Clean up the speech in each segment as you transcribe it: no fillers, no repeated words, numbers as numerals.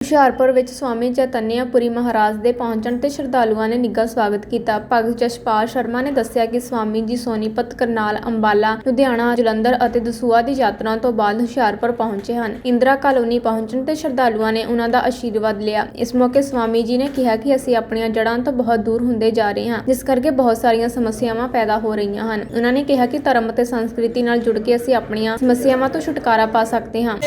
ਹੁਸ਼ਿਆਰਪੁਰ ਵਿੱਚ ਸਵਾਮੀ ਚੈਤਨਯਪੁਰੀ ਮਹਾਰਾਜ ਦੇ ਪਹੁੰਚਣ ਤੇ ਸ਼ਰਧਾਲੂਆਂ ਨੇ ਨਿੱਘਾ ਸਵਾਗਤ ਕੀਤਾ। ਭਗਤ ਜਸ਼ਪਾਲ ਸ਼ਰਮਾ ਨੇ ਦੱਸਿਆ ਕਿ ਸਵਾਮੀ ਜੀ ਸੋਨੀਪਤ, ਕਰਨਾਲ, ਅੰਬਾਲਾ, ਲੁਧਿਆਣਾ, ਜਲੰਧਰ ਅਤੇ ਦਸੂਹਾ ਦੀ ਯਾਤਰਾ ਤੋਂ ਬਾਅਦ ਹੁਸ਼ਿਆਰਪੁਰ ਪਹੁੰਚੇ ਹਨ। ਇੰਦਰਾ ਕਾਲੋਨੀ ਪਹੁੰਚਣ ਤੇ ਸ਼ਰਧਾਲੂਆਂ ਨੇ ਉਹਨਾਂ ਦਾ ਆਸ਼ੀਰਵਾਦ ਲਿਆ। ਇਸ ਮੌਕੇ ਸਵਾਮੀ ਜੀ ਨੇ ਕਿਹਾ ਕਿ ਅਸੀਂ ਆਪਣੀਆਂ ਜੜ੍ਹਾਂ ਤੋਂ ਬਹੁਤ ਦੂਰ ਹੁੰਦੇ ਜਾ ਰਹੇ ਹਾਂ, ਜਿਸ ਕਰਕੇ ਬਹੁਤ ਸਾਰੀਆਂ ਸਮੱਸਿਆਵਾਂ ਪੈਦਾ ਹੋ ਰਹੀਆਂ ਹਨ। ਉਹਨਾਂ ਨੇ ਕਿਹਾ ਕਿ ਧਰਮ ਅਤੇ ਸੰਸਕ੍ਰਿਤੀ ਨਾਲ ਜੁੜ ਕੇ ਅਸੀਂ ਆਪਣੀਆਂ ਸਮੱਸਿਆਵਾਂ ਤੋਂ ਛੁਟਕਾਰਾ ਪਾ ਸਕਦੇ ਹਾਂ।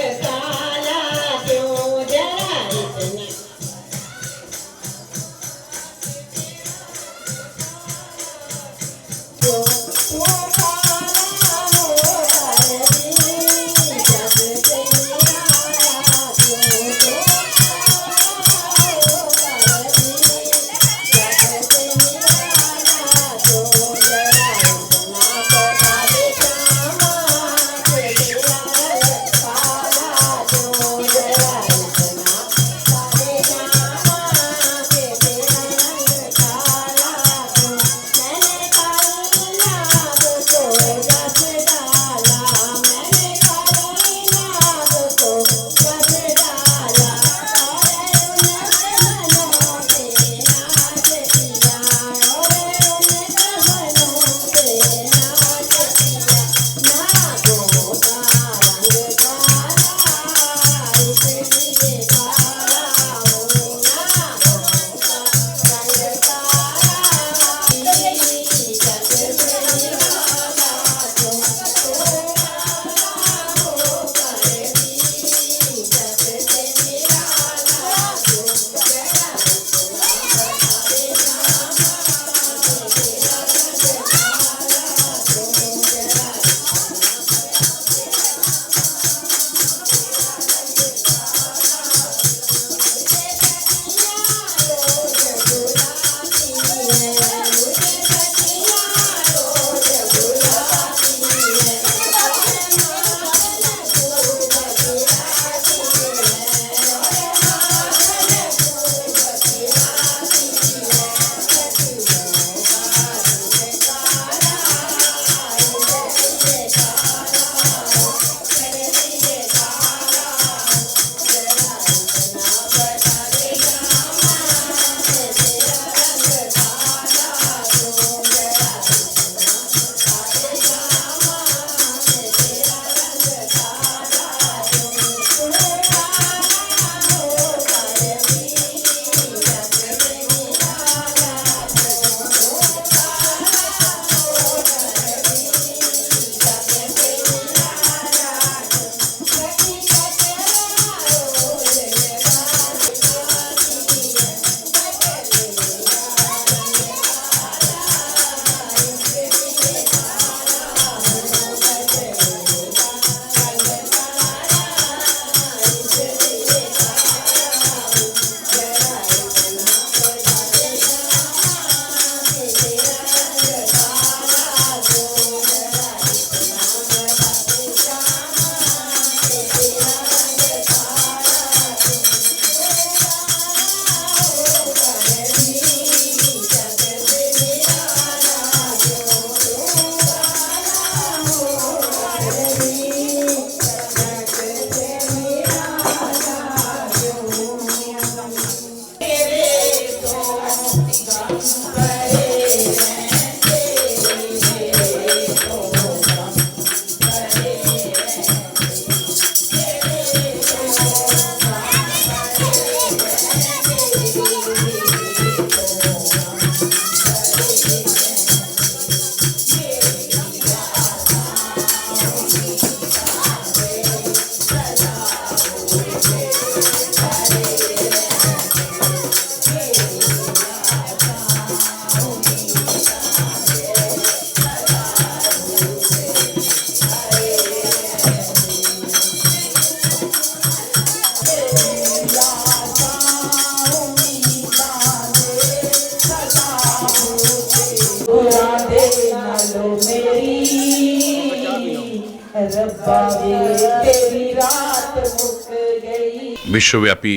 विश्वव्यापी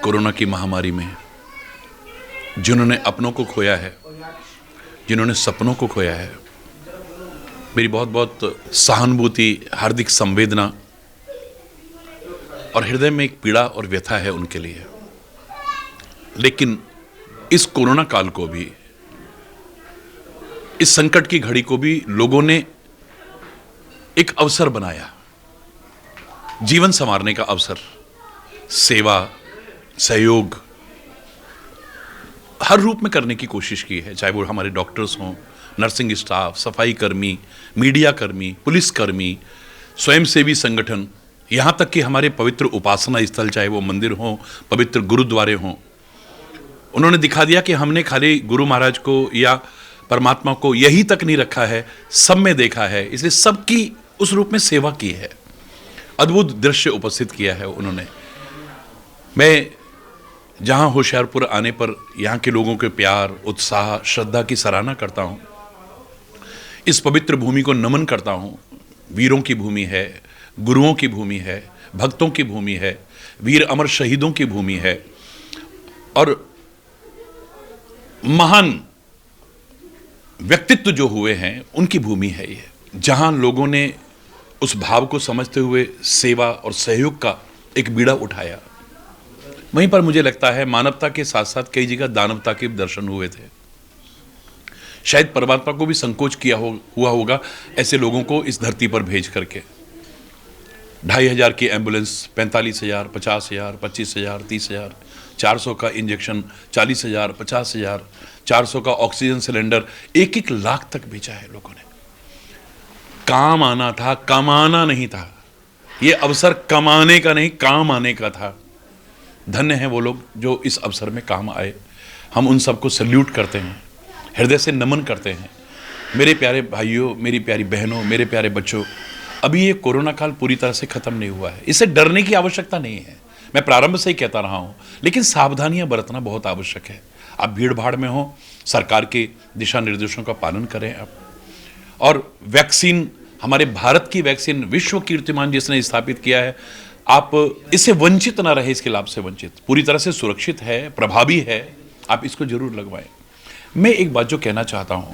कोरोना की महामारी में जिन्होंने अपनों को खोया है, जिन्होंने सपनों को खोया है, मेरी बहुत बहुत सहानुभूति, हार्दिक संवेदना और हृदय में एक पीड़ा और व्यथा है उनके लिए। लेकिन इस कोरोना काल को भी, इस संकट की घड़ी को भी लोगों ने एक अवसर बनाया, जीवन संवारने का अवसर। सेवा, सहयोग हर रूप में करने की कोशिश की है, चाहे वो हमारे डॉक्टर्स हों, नर्सिंग स्टाफ, सफाई कर्मी, मीडिया कर्मी, पुलिस कर्मी, स्वयंसेवी संगठन, यहाँ तक कि हमारे पवित्र उपासना स्थल, चाहे वो मंदिर हों, पवित्र गुरुद्वारे हों। उन्होंने दिखा दिया कि हमने खाली गुरु महाराज को या परमात्मा को यही तक नहीं रखा है, सब में देखा है, इसलिए सबकी उस रूप में सेवा की है। अद्भुत दृश्य उपस्थित किया है उन्होंने। मैं जहाँ होशियारपुर आने पर यहाँ के लोगों के प्यार, उत्साह, श्रद्धा की सराहना करता हूँ। इस पवित्र भूमि को नमन करता हूँ। वीरों की भूमि है, गुरुओं की भूमि है, भक्तों की भूमि है, वीर अमर शहीदों की भूमि है और महान व्यक्तित्व जो हुए हैं उनकी भूमि है ये, जहां लोगों ने उस भाव को समझते हुए सेवा और सहयोग का एक बीड़ा उठाया। वहीं पर मुझे लगता है मानवता के साथ साथ कई जगह दानवता के दर्शन हुए थे। शायद परमात्मा को भी संकोच हुआ होगा ऐसे लोगों को इस धरती पर भेज करके। 2500 की एम्बुलेंस, 45,000, 50,000, 25,000, 30,000, 400 का इंजेक्शन, 40,000, 50,000, 400 का ऑक्सीजन सिलेंडर, 1-1 लाख तक भेजा है लोगों ने। काम आना था, कमाना नहीं था। ये अवसर कमाने का नहीं, काम आने का था। धन्य हैं वो लोग जो इस अवसर में काम आए। हम उन सबको सल्यूट करते हैं, हृदय से नमन करते हैं। मेरे प्यारे भाइयों, मेरी प्यारी बहनों, मेरे प्यारे बच्चों, अभी ये कोरोना काल पूरी तरह से खत्म नहीं हुआ है। इससे डरने की आवश्यकता नहीं है। मैं प्रारंभ से ही कहता रहा हूं, लेकिन सावधानियां बरतना बहुत आवश्यक है। आप भीड़ भाड़ में हो, सरकार के दिशा निर्देशों का पालन करें आप। और वैक्सीन, हमारे भारत की वैक्सीन विश्व कीर्तिमान जिसने स्थापित किया है, आप इससे वंचित ना रहे, इसके लाभ से वंचित, पूरी तरह से सुरक्षित है, प्रभावी है, आप इसको जरूर लगवाएं। मैं एक बात जो कहना चाहता हूं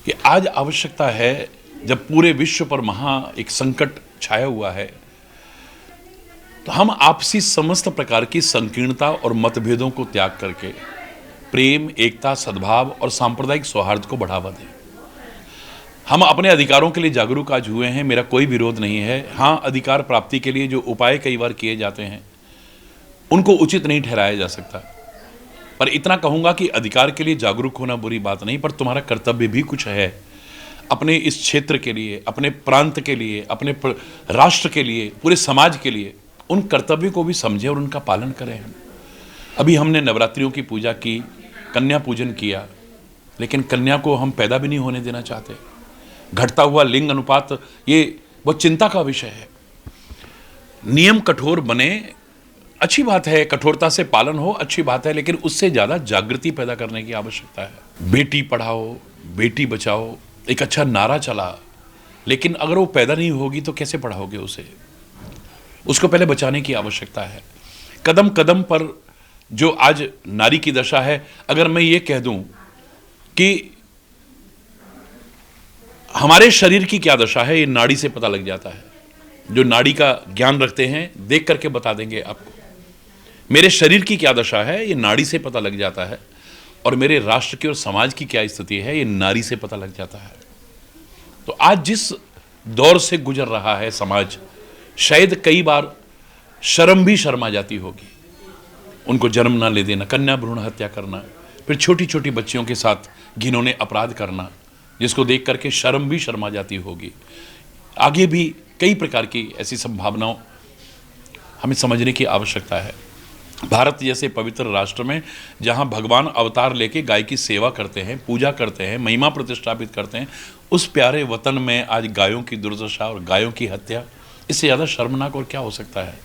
कि आज आवश्यकता है, जब पूरे विश्व पर एक संकट छाया हुआ है, तो हम आपसी समस्त प्रकार की संकीर्णता और मतभेदों को त्याग करके प्रेम, एकता, सद्भाव और सांप्रदायिक सौहार्द को बढ़ावा दें। हम अपने अधिकारों के लिए जागरूक आज हुए हैं, मेरा कोई विरोध नहीं है। हाँ, अधिकार प्राप्ति के लिए जो उपाय कई बार किए जाते हैं उनको उचित नहीं ठहराया जा सकता, पर इतना कहूंगा कि अधिकार के लिए जागरूक होना बुरी बात नहीं, पर तुम्हारा कर्तव्य भी कुछ है अपने इस क्षेत्र के लिए, अपने प्रांत के लिए, अपने राष्ट्र के लिए, पूरे समाज के लिए। उन कर्तव्यों को भी समझें और उनका पालन करें। अभी हमने नवरात्रियों की पूजा की, कन्या पूजन किया, लेकिन कन्या को हम पैदा भी नहीं होने देना चाहते। घटता हुआ लिंग अनुपात, ये बहुत चिंता का विषय है। नियम कठोर बने, अच्छी बात है, कठोरता से पालन हो, अच्छी बात है, लेकिन उससे ज़्यादा जागृति पैदा करने की आवश्यकता है। बेटी पढ़ाओ, बेटी बचाओ, एक अच्छा नारा चला, लेकिन अगर वो पैदा नहीं होगी तो कैसे पढ़ाओगे उसे? उसको पहले बचाने की आवश्यकता है। कदम कदम पर जो आज नारी की दशा है, अगर मैं ये कह दूं कि हमारे शरीर की क्या दशा है, ये नाड़ी से पता लग जाता है। जो नाड़ी का ज्ञान रखते हैं देख करके बता देंगे आपको। मेरे शरीर की क्या दशा है, ये नाड़ी से पता लग जाता है, और मेरे राष्ट्र की और समाज की क्या स्थिति है, ये नारी से पता लग जाता है। तो आज जिस दौर से गुजर रहा है समाज, शायद कई बार शर्म भी शर्मा जाती होगी। उनको जन्म ना ले देना, कन्या भ्रूण हत्या करना, फिर छोटी छोटी बच्चियों के साथ घिनौने अपराध करना, जिसको देख करके शर्म भी शर्मा जाती होगी। आगे भी कई प्रकार की ऐसी संभावनाओं हमें समझने की आवश्यकता है। भारत जैसे पवित्र राष्ट्र में, जहां भगवान अवतार लेके गाय की सेवा करते हैं, पूजा करते हैं, महिमा प्रतिष्ठापित करते हैं, उस प्यारे वतन में आज गायों की दुर्दशा और गायों की हत्या, इससे ज़्यादा शर्मनाक और क्या हो सकता है?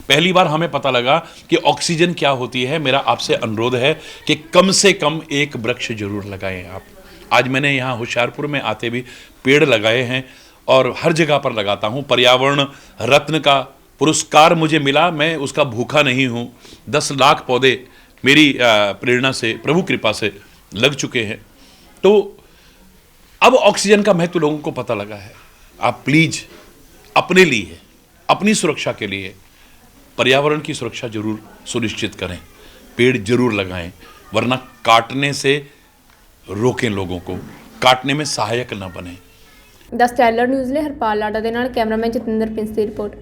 पहली बार हमें पता लगा कि ऑक्सीजन क्या होती है। मेरा आपसे अनुरोध है कि कम से कम एक वृक्ष जरूर लगाएं आप। आज मैंने यहाँ होशियारपुर में आते भी पेड़ लगाए हैं और हर जगह पर लगाता हूँ। पर्यावरण रत्न का पुरस्कार मुझे मिला, मैं उसका भूखा नहीं हूँ। 10 लाख पौधे मेरी प्रेरणा से, प्रभु कृपा से लग चुके हैं। तो अब ऑक्सीजन का महत्व लोगों को पता लगा है। आप प्लीज अपने लिए, अपनी सुरक्षा के लिए पर्यावरण की सुरक्षा जरूर सुनिश्चित करें, पेड़ जरूर लगाएं, वरना काटने से रोकें, लोगों को काटने में सहायक न बने। द स्टैंडर्ड न्यूज़ ਲਈ ਹਰਪਾਲ ਲਾਡਾ ਦੇ ਨਾਲ ਕੈਮਰਾਮੈਨ ਜਤਿੰਦਰ ਪਿੰਸ ਦੀ ਰਿਪੋर्ट।